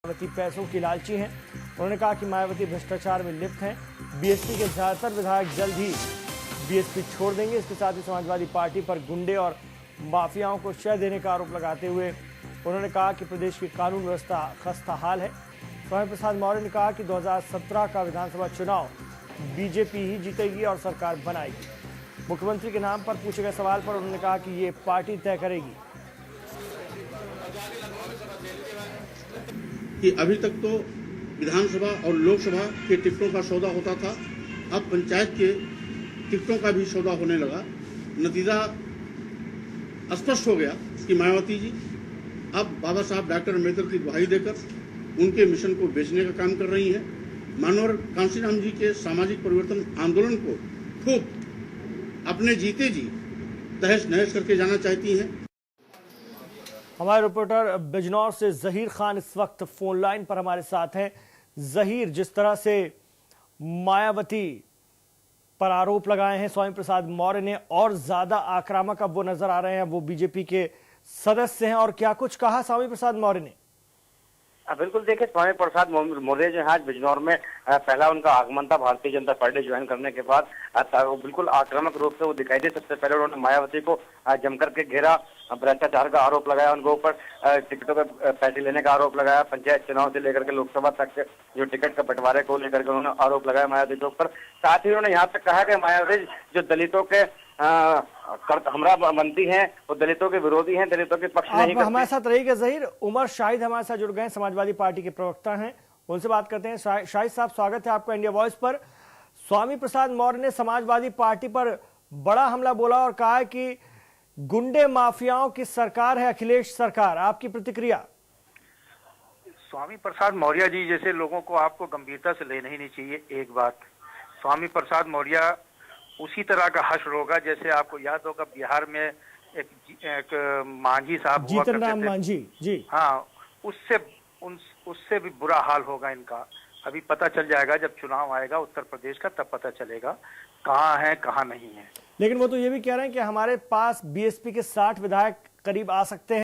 मायावती पैसों की लालची हैं। उन्होंने कहा कि मायावती भ्रष्टाचार में लिप्त हैं। बीएसपी के ज्यादातर विधायक जल्द ही बीएसपी छोड़ देंगे। इसके साथ ही समाजवादी पार्टी पर गुंडे और माफियाओं को शय देने का आरोप लगाते हुए उन्होंने कहा कि प्रदेश की कानून व्यवस्था खस्ताहाल है। स्वामी प्रसाद मौर्य ने कहा कि 2017 का विधानसभा चुनाव बीजेपी ही जीतेगी और सरकार बनाएगी। मुख्यमंत्री के नाम पर पूछे गए सवाल पर उन्होंने कहा कि ये पार्टी तय करेगी। कि अभी तक तो विधानसभा और लोकसभा के टिकटों का सौदा होता था, अब पंचायत के टिकटों का भी सौदा होने लगा। नतीजा स्पष्ट हो गया कि मायावती जी अब बाबा साहब डॉक्टर अम्बेडकर की दुहाई देकर उनके मिशन को बेचने का काम कर रही हैं। मानवर कांशीराम जी के सामाजिक परिवर्तन आंदोलन को खूब अपने जीते जी तहस नहस करके जाना चाहती हैं। हमारे रिपोर्टर बिजनौर से जहीर खान इस वक्त फोन लाइन पर हमारे साथ हैं। जहीर, जिस तरह से मायावती पर आरोप लगाए हैं स्वामी प्रसाद मौर्य ने, और ज्यादा आक्रामक अब वो नजर आ रहे हैं, वो बीजेपी के सदस्य हैं, और क्या कुछ कहा स्वामी प्रसाद मौर्य ने? बिल्कुल, देखिए, स्वामी प्रसाद मौर्य जो है आज बिजनौर में पहला उनका आगमन था भारतीय जनता पार्टी ज्वाइन करने के बाद। वो बिल्कुल आक्रामक रूप से वो दिखाई दे। सबसे पहले उन्होंने मायावती को जमकर के घेरा, भ्रष्टाचार का आरोप लगाया उनके ऊपर, टिकटों के पैसे लेने का आरोप लगाया, पंचायत चुनाव से लेकर के लोकसभा तक जो टिकट का बंटवारे को लेकर के उन्होंने आरोप लगाया मायावती के ऊपर। साथ ही उन्होंने यहाँ तक कहा कि मायावती जो दलितों के हमरा बनती हैं, वो दलितों के विरोधी हैं, दलितों के पक्ष नहीं करती। हमारे साथ रहिएगा जहीर। उमर शाहिद हमारे साथ जुड़ गए, समाजवादी पार्टी के प्रवक्ता हैं, उनसे बात करते हैं। शाहिद साहब, स्वागत है आपका इंडिया वॉइस पर। स्वामी प्रसाद मौर्य ने समाजवादी पार्टी पर बड़ा हमला बोला और कहा है कि गुंडे माफियाओं की सरकार है अखिलेश सरकार। आपकी प्रतिक्रिया? स्वामी प्रसाद मौर्य जी जैसे लोगों को आपको गंभीरता से लेना ही नहीं चाहिए। एक बात, स्वामी प्रसाद मौर्य उसी तरह का हश्र होगा जैसे आपको याद होगा बिहार में एक मांझी साहब हुआ करते थे। मांझी जी, हाँ, उससे भी बुरा हाल होगा इनका। अभी पता चल जाएगा जब चुनाव आएगा उत्तर प्रदेश का, तब पता चलेगा कहाँ है कहाँ नहीं है। लेकिन वो तो ये भी कह रहे हैं कि हमारे पास बीएसपी के 60 विधायक करीब आ सकते हैं।